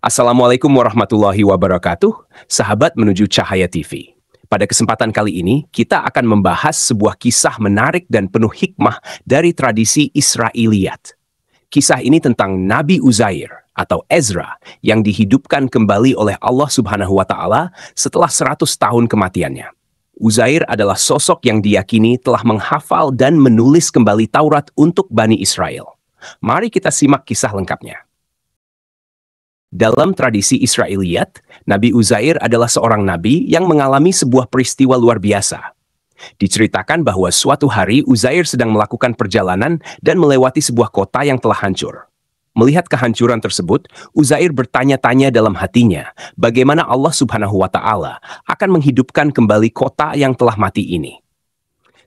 Assalamualaikum warahmatullahi wabarakatuh, sahabat menuju Cahaya TV. Pada kesempatan kali ini, kita akan membahas sebuah kisah menarik dan penuh hikmah dari tradisi Israiliyat. Kisah ini tentang Nabi Uzair atau Ezra yang dihidupkan kembali oleh Allah Subhanahu wa Ta'ala setelah 100 tahun kematiannya. Uzair adalah sosok yang diyakini telah menghafal dan menulis kembali Taurat untuk Bani Israel. Mari kita simak kisah lengkapnya. Dalam tradisi Israiliyat, Nabi Uzair adalah seorang nabi yang mengalami sebuah peristiwa luar biasa. Diceritakan bahwa suatu hari Uzair sedang melakukan perjalanan dan melewati sebuah kota yang telah hancur. Melihat kehancuran tersebut, Uzair bertanya-tanya dalam hatinya, bagaimana Allah Subhanahu wa Ta'ala akan menghidupkan kembali kota yang telah mati ini.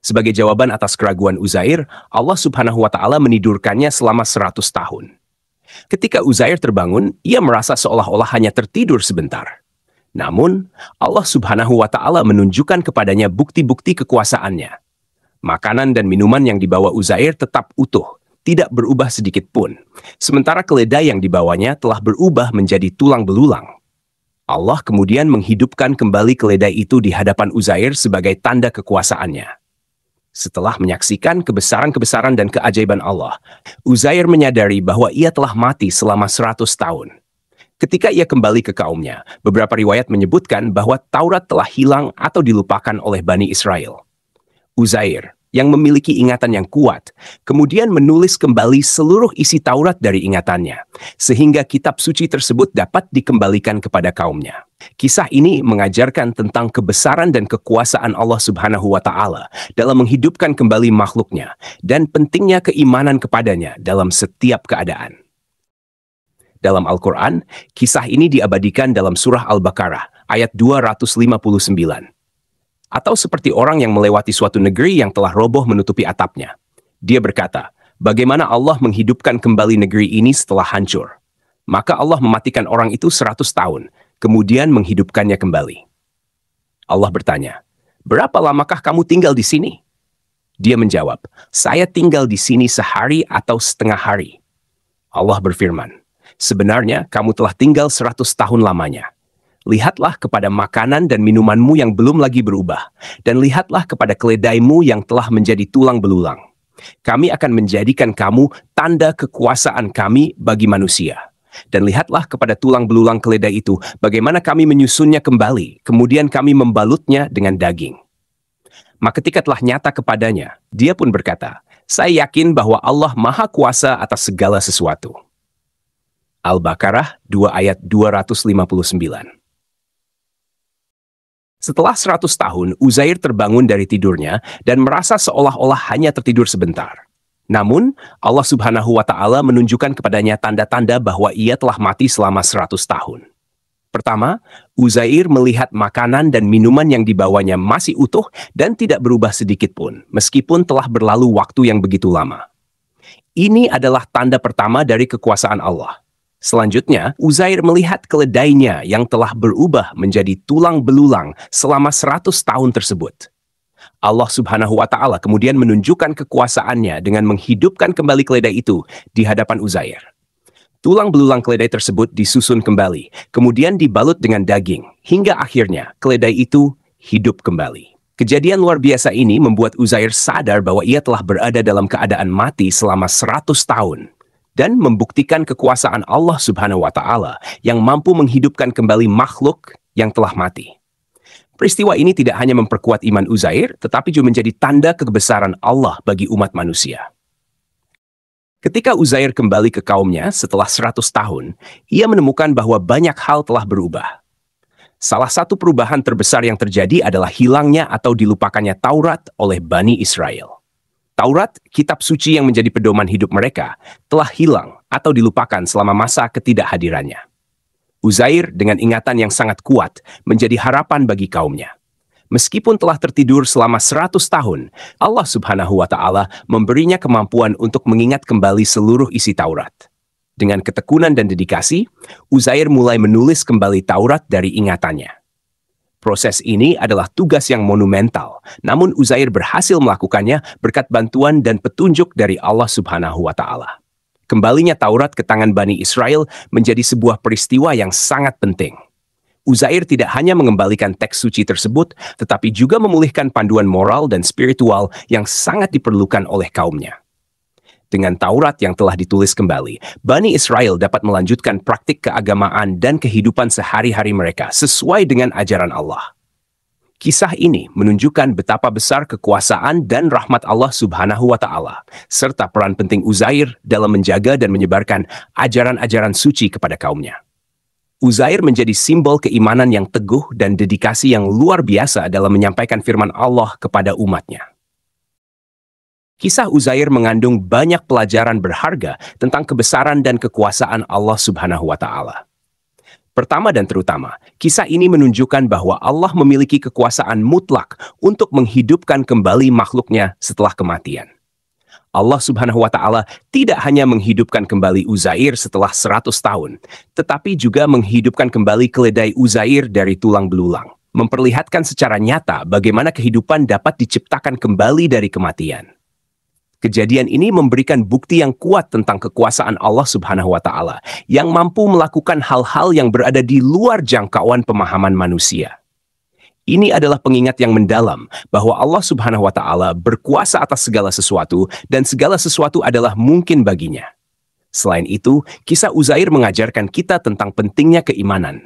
Sebagai jawaban atas keraguan Uzair, Allah Subhanahu wa Ta'ala menidurkannya selama 100 tahun. Ketika Uzair terbangun, ia merasa seolah-olah hanya tertidur sebentar. Namun, Allah Subhanahu wa Ta'ala menunjukkan kepadanya bukti-bukti kekuasaannya. Makanan dan minuman yang dibawa Uzair tetap utuh, tidak berubah sedikit pun. Sementara keledai yang dibawanya telah berubah menjadi tulang belulang. Allah kemudian menghidupkan kembali keledai itu di hadapan Uzair sebagai tanda kekuasaannya. Setelah menyaksikan kebesaran-kebesaran dan keajaiban Allah, Uzair menyadari bahwa ia telah mati selama 100 tahun. Ketika ia kembali ke kaumnya, beberapa riwayat menyebutkan bahwa Taurat telah hilang atau dilupakan oleh Bani Israel. Uzair, yang memiliki ingatan yang kuat, kemudian menulis kembali seluruh isi Taurat dari ingatannya, sehingga kitab suci tersebut dapat dikembalikan kepada kaumnya. Kisah ini mengajarkan tentang kebesaran dan kekuasaan Allah Subhanahu wa Ta'ala dalam menghidupkan kembali makhluknya dan pentingnya keimanan kepadanya dalam setiap keadaan. Dalam Al-Quran, kisah ini diabadikan dalam surah Al-Baqarah ayat 259. Atau seperti orang yang melewati suatu negeri yang telah roboh menutupi atapnya. Dia berkata, bagaimana Allah menghidupkan kembali negeri ini setelah hancur? Maka Allah mematikan orang itu 100 tahun, kemudian menghidupkannya kembali. Allah bertanya, berapa lamakah kamu tinggal di sini? Dia menjawab, saya tinggal di sini sehari atau setengah hari. Allah berfirman, sebenarnya kamu telah tinggal 100 tahun lamanya. Lihatlah kepada makanan dan minumanmu yang belum lagi berubah, dan lihatlah kepada keledaimu yang telah menjadi tulang belulang. Kami akan menjadikan kamu tanda kekuasaan kami bagi manusia. Dan lihatlah kepada tulang belulang keledai itu, bagaimana kami menyusunnya kembali, kemudian kami membalutnya dengan daging. Maka ketika telah nyata kepadanya, dia pun berkata, saya yakin bahwa Allah Maha Kuasa atas segala sesuatu. Al-Baqarah 2 ayat 259. Setelah 100 tahun, Uzair terbangun dari tidurnya dan merasa seolah-olah hanya tertidur sebentar. Namun, Allah Subhanahu wa Ta'ala menunjukkan kepadanya tanda-tanda bahwa ia telah mati selama 100 tahun. Pertama, Uzair melihat makanan dan minuman yang dibawanya masih utuh dan tidak berubah sedikit pun, meskipun telah berlalu waktu yang begitu lama. Ini adalah tanda pertama dari kekuasaan Allah. Selanjutnya, Uzair melihat keledainya yang telah berubah menjadi tulang belulang selama 100 tahun tersebut. Allah Subhanahu wa Ta'ala kemudian menunjukkan kekuasaannya dengan menghidupkan kembali keledai itu di hadapan Uzair. Tulang belulang keledai tersebut disusun kembali, kemudian dibalut dengan daging, hingga akhirnya keledai itu hidup kembali. Kejadian luar biasa ini membuat Uzair sadar bahwa ia telah berada dalam keadaan mati selama 100 tahun. Dan membuktikan kekuasaan Allah Subhanahu wa Ta'ala yang mampu menghidupkan kembali makhluk yang telah mati. Peristiwa ini tidak hanya memperkuat iman Uzair, tetapi juga menjadi tanda kebesaran Allah bagi umat manusia. Ketika Uzair kembali ke kaumnya setelah 100 tahun, ia menemukan bahwa banyak hal telah berubah. Salah satu perubahan terbesar yang terjadi adalah hilangnya atau dilupakannya Taurat oleh Bani Israel. Taurat, kitab suci yang menjadi pedoman hidup mereka, telah hilang atau dilupakan selama masa ketidakhadirannya. Uzair dengan ingatan yang sangat kuat menjadi harapan bagi kaumnya. Meskipun telah tertidur selama 100 tahun, Allah Subhanahu wa Ta'ala memberinya kemampuan untuk mengingat kembali seluruh isi Taurat. Dengan ketekunan dan dedikasi, Uzair mulai menulis kembali Taurat dari ingatannya. Proses ini adalah tugas yang monumental, namun Uzair berhasil melakukannya berkat bantuan dan petunjuk dari Allah Subhanahu wa Ta'ala. Kembalinya Taurat ke tangan Bani Israel menjadi sebuah peristiwa yang sangat penting. Uzair tidak hanya mengembalikan teks suci tersebut, tetapi juga memulihkan panduan moral dan spiritual yang sangat diperlukan oleh kaumnya. Dengan Taurat yang telah ditulis kembali, Bani Israel dapat melanjutkan praktik keagamaan dan kehidupan sehari-hari mereka sesuai dengan ajaran Allah. Kisah ini menunjukkan betapa besar kekuasaan dan rahmat Allah Subhanahu wa Ta'ala, serta peran penting Uzair dalam menjaga dan menyebarkan ajaran-ajaran suci kepada kaumnya. Uzair menjadi simbol keimanan yang teguh dan dedikasi yang luar biasa dalam menyampaikan firman Allah kepada umatnya. Kisah Uzair mengandung banyak pelajaran berharga tentang kebesaran dan kekuasaan Allah Subhanahu wa Ta'ala. Pertama dan terutama, kisah ini menunjukkan bahwa Allah memiliki kekuasaan mutlak untuk menghidupkan kembali makhluknya setelah kematian. Allah Subhanahu wa Ta'ala tidak hanya menghidupkan kembali Uzair setelah 100 tahun, tetapi juga menghidupkan kembali keledai Uzair dari tulang belulang, memperlihatkan secara nyata bagaimana kehidupan dapat diciptakan kembali dari kematian. Kejadian ini memberikan bukti yang kuat tentang kekuasaan Allah Subhanahu wa Ta'ala yang mampu melakukan hal-hal yang berada di luar jangkauan pemahaman manusia. Ini adalah pengingat yang mendalam bahwa Allah Subhanahu wa Ta'ala berkuasa atas segala sesuatu dan segala sesuatu adalah mungkin baginya. Selain itu, kisah Uzair mengajarkan kita tentang pentingnya keimanan.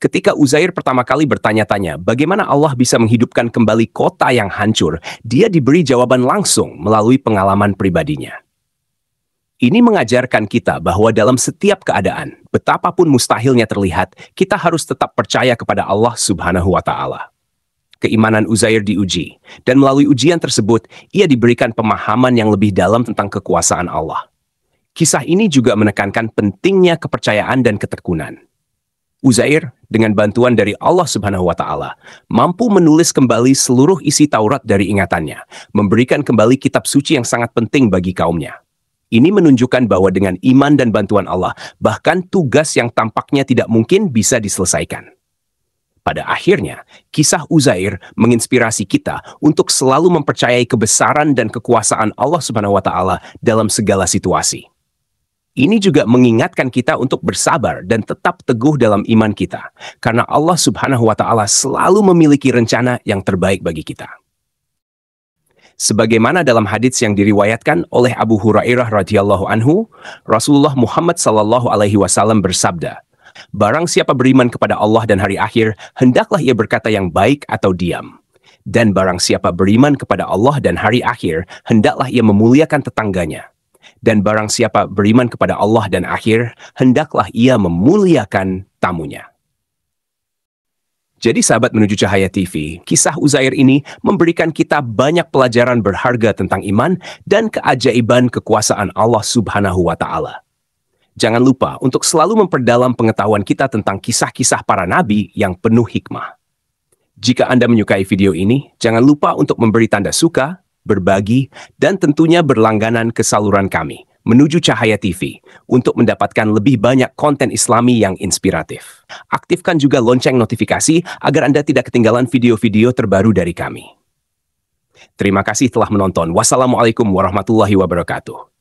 Ketika Uzair pertama kali bertanya-tanya bagaimana Allah bisa menghidupkan kembali kota yang hancur, dia diberi jawaban langsung melalui pengalaman pribadinya. Ini mengajarkan kita bahwa dalam setiap keadaan, betapapun mustahilnya terlihat, kita harus tetap percaya kepada Allah Subhanahu wa Ta'ala. Keimanan Uzair diuji, dan melalui ujian tersebut, ia diberikan pemahaman yang lebih dalam tentang kekuasaan Allah. Kisah ini juga menekankan pentingnya kepercayaan dan ketekunan. Uzair, dengan bantuan dari Allah Subhanahu wa Ta'ala, mampu menulis kembali seluruh isi Taurat dari ingatannya, memberikan kembali kitab suci yang sangat penting bagi kaumnya. Ini menunjukkan bahwa dengan iman dan bantuan Allah, bahkan tugas yang tampaknya tidak mungkin bisa diselesaikan. Pada akhirnya, kisah Uzair menginspirasi kita untuk selalu mempercayai kebesaran dan kekuasaan Allah Subhanahu wa Ta'ala dalam segala situasi. Ini juga mengingatkan kita untuk bersabar dan tetap teguh dalam iman kita, karena Allah Subhanahu wa Ta'ala selalu memiliki rencana yang terbaik bagi kita. Sebagaimana dalam hadits yang diriwayatkan oleh Abu Hurairah radhiyallahu anhu, Rasulullah Muhammad sallallahu alaihi wasallam bersabda, "Barang siapa beriman kepada Allah dan hari akhir, hendaklah ia berkata yang baik atau diam. Dan barang siapa beriman kepada Allah dan hari akhir, hendaklah ia memuliakan tetangganya. Dan barang siapa beriman kepada Allah dan akhir, hendaklah ia memuliakan tamunya." Jadi sahabat menuju Cahaya TV, kisah Uzair ini memberikan kita banyak pelajaran berharga tentang iman dan keajaiban kekuasaan Allah Subhanahu wa Ta'ala. Jangan lupa untuk selalu memperdalam pengetahuan kita tentang kisah-kisah para nabi yang penuh hikmah. Jika Anda menyukai video ini, jangan lupa untuk memberi tanda suka, berbagi, dan tentunya berlangganan ke saluran kami, Menuju Cahaya TV, untuk mendapatkan lebih banyak konten Islami yang inspiratif. Aktifkan juga lonceng notifikasi agar Anda tidak ketinggalan video-video terbaru dari kami. Terima kasih telah menonton. Wassalamualaikum warahmatullahi wabarakatuh.